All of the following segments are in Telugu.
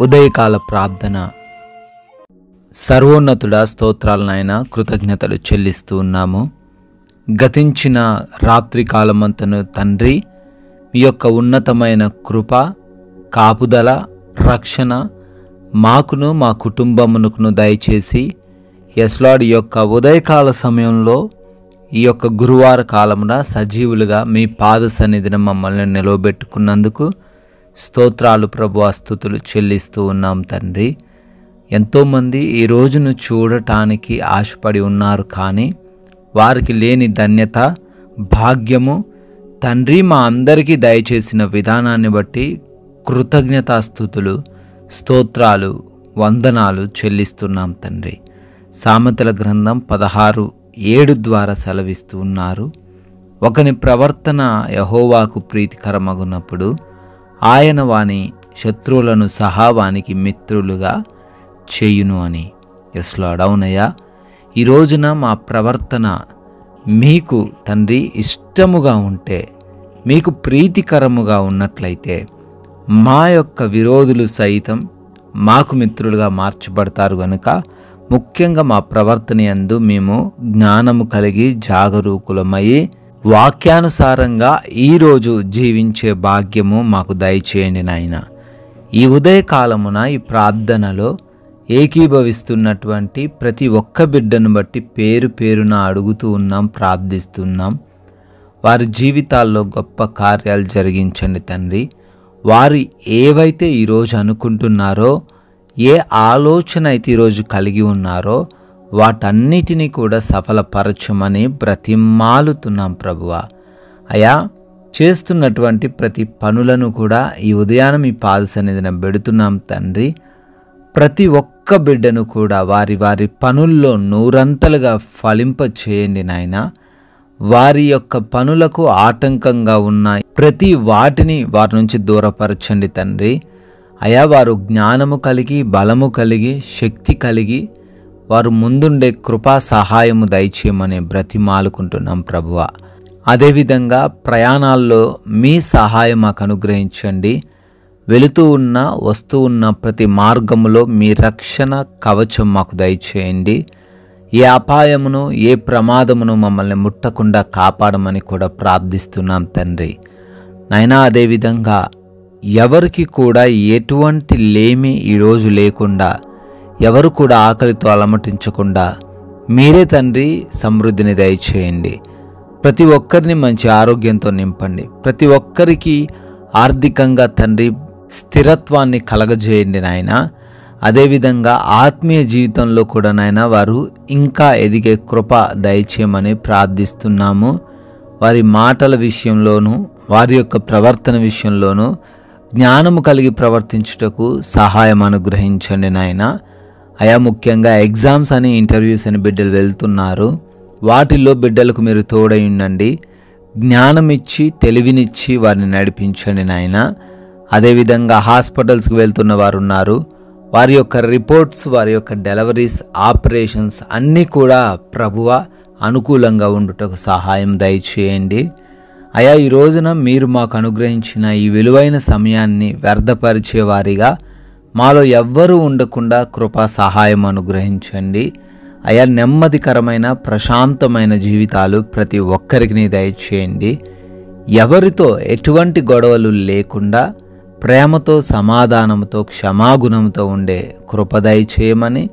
ఉదయకాల ప్రార్థన. సర్వోన్నతుడా, స్తోత్రాలు నాయన, కృతజ్ఞతలు చెల్లిస్తూ ఉన్నాము. గతించిన రాత్రి కాలమంతను తండ్రి, మీ యొక్క ఉన్నతమైన కృప, కాపుదల, రక్షణ మాకును మా కుటుంబమునకును దయచేసి యెస్లార్డ్ యొక్క ఉదయకాల సమయంలో ఈ యొక్క గురువార కాలమున సజీవులుగా మీ పాద సన్నిధిని మమ్మల్ని నిలవబెట్టుకున్నందుకు స్తోత్రాలు ప్రభువా, స్తుతులు చెల్లిస్తూ ఉన్నాం తండ్రి. ఎంతోమంది ఈ రోజును చూడటానికి ఆశపడి ఉన్నారు, కానీ వారికి లేని ధన్యత, భాగ్యము తండ్రి మా అందరికీ దయచేసిన విధానాన్ని బట్టి కృతజ్ఞతాస్తుతులు, స్తోత్రాలు, వందనాలు చెల్లిస్తున్నాం తండ్రి. సామెతల గ్రంథం 16:7 ద్వారా సెలవిస్తూ ఉన్నారు, ఒకని ప్రవర్తన యెహోవాకు ప్రీతికరమగునప్పుడు ఆయన వాని శత్రువులను సహా వానికి మిత్రులుగా చేయును అని. ఎస్ లార్డ్, అవునయ్యా, ఈ రోజున మా ప్రవర్తన మీకు తండ్రి ఇష్టముగా ఉంటే, మీకు ప్రీతికరముగా ఉన్నట్లయితే మా యొక్క విరోధులు సైతం మాకు మిత్రులుగా మార్చబడతారు గనుక ముఖ్యంగా మా ప్రవర్తన యందు మేము జ్ఞానము కలిగి జాగరూకులమై వాక్యానుసారంగా ఈరోజు జీవించే భాగ్యము మాకు దయచేయండి నాయన. ఈ ఉదయకాలమున ఈ ప్రార్థనలో ఏకీభవిస్తున్నటువంటి ప్రతి ఒక్క బిడ్డను బట్టి పేరు పేరున అడుగుతూ ఉన్నాం, ప్రార్థిస్తున్నాం. వారి జీవితాల్లో గొప్ప కార్యాలు జరిగించండి తండ్రి. వారు ఏవైతే ఈరోజు అనుకుంటున్నారో, ఏ ఆలోచన అయితే ఈరోజు కలిగి ఉన్నారో వాటన్నిటినీ కూడా సఫలపరచమని బ్రతిమాలుతున్నాం ప్రభువా. అయా, చేస్తున్నటువంటి ప్రతి పనులను కూడా ఈ ఉదయాన మీ పాద సన్నిధిన పెడుతున్నాం తండ్రి. ప్రతి ఒక్క బిడ్డను కూడా వారి వారి పనుల్లో నూరంతలుగా ఫలింప చేయండి నాయన. వారి యొక్క పనులకు ఆటంకంగా ఉన్న ప్రతి వాటిని వారి నుంచి దూరపరచండి తండ్రి. అయా, వారు జ్ఞానము కలిగి, బలము కలిగి, శక్తి కలిగి వారు ముందుండే కృపా సహాయము దయచేయమని బ్రతిమాలుకుంటున్నాం ప్రభువా. అదేవిధంగా ప్రయాణాల్లో మీ సహాయం మాకు అనుగ్రహించండి. వెళుతూ ఉన్న, వస్తూ ఉన్న ప్రతి మార్గములో మీ రక్షణ కవచం మాకు దయచేయండి. ఏ అపాయమును, ఏ ప్రమాదమును మమ్మల్ని ముట్టకుండా కాపాడమని కూడా ప్రార్థిస్తున్నాం తండ్రి నాయనా. అదేవిధంగా ఎవరికి కూడా ఎటువంటి లేమి ఈరోజు లేకుండా, ఎవరు కూడా ఆకలితో అలమటించకుండా మీరే తండ్రి సమృద్ధిని దయచేయండి. ప్రతి ఒక్కరిని మంచి ఆరోగ్యంతో నింపండి. ప్రతి ఒక్కరికి ఆర్థికంగా తండ్రి స్థిరత్వాన్ని కలగజేయండి నాయన. అదేవిధంగా ఆత్మీయ జీవితంలో కూడా నాయన వారు ఇంకా ఎదిగే కృప దయచేయమని ప్రార్థిస్తున్నాము. వారి మాటల విషయంలోనూ, వారి యొక్క ప్రవర్తన విషయంలోనూ జ్ఞానము కలిగి ప్రవర్తించుటకు సహాయం అనుగ్రహించండి నాయన. అయా, ముఖ్యంగా ఎగ్జామ్స్ అని, ఇంటర్వ్యూస్ అని బిడ్డలు వెళ్తున్నారు. వాటిల్లో బిడ్డలకు మీరు తోడై ఉండండి. జ్ఞానం ఇచ్చి, తెలివినిచ్చి వారిని నడిపించండి నాయన. అదేవిధంగా హాస్పిటల్స్కి వెళ్తున్న వారు ఉన్నారు. వారి యొక్క రిపోర్ట్స్, వారి యొక్క డెలివరీస్, ఆపరేషన్స్ అన్నీ కూడా ప్రభువా అనుకూలంగా ఉండుటకు సహాయం దయచేయండి. అయా, ఈ రోజున మీరు మాకు అనుగ్రహించిన ఈ విలువైన సమయాన్ని వ్యర్థపరిచే వారిగా మాలో ఎవ్వరూ ఉండకుండా కృపా సహాయం అనుగ్రహించండి. అయా, నెమ్మదికరమైన, ప్రశాంతమైన జీవితాలు ప్రతి ఒక్కరికి దయచేయండి. ఎవరితో ఎటువంటి గొడవలు లేకుండా ప్రేమతో, సమాధానంతో, క్షమాగుణంతో ఉండే కృప దయచేయమని,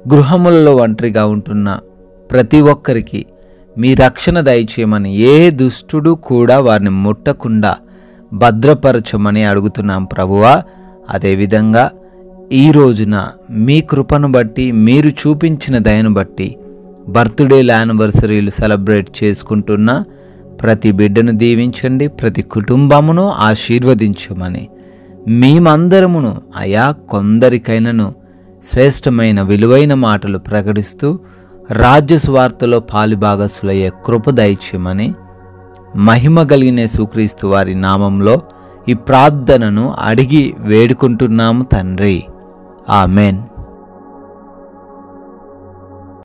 గృహములలో ఒంటరిగా ఉంటున్న ప్రతి ఒక్కరికి మీ రక్షణ దయచేయమని, ఏ దుష్టుడు కూడా వారిని ముట్టకుండా భద్రపరచమని అడుగుతున్నాం ప్రభువా. అదేవిధంగా ఈ రోజున మీ కృపను బట్టి, మీరు చూపించిన దయను బట్టి బర్త్డేల యానివర్సరీలు సెలబ్రేట్ చేసుకుంటున్న ప్రతి బిడ్డను దీవించండి. ప్రతి కుటుంబమును ఆశీర్వదించమని, మేమందరమును అయా కొందరికైనను శ్రేష్టమైన విలువైన మాటలు ప్రకటిస్తూ రాజ్య స్వార్థలో పాలిభాగస్సులయ్యే కృప దయచేయమని, మహిమ కలిగిన యేసుక్రీస్తు వారి నామంలో ఈ ప్రార్థనను అడిగి వేడుకుంటున్నాము తండ్రి. ఆమెన్.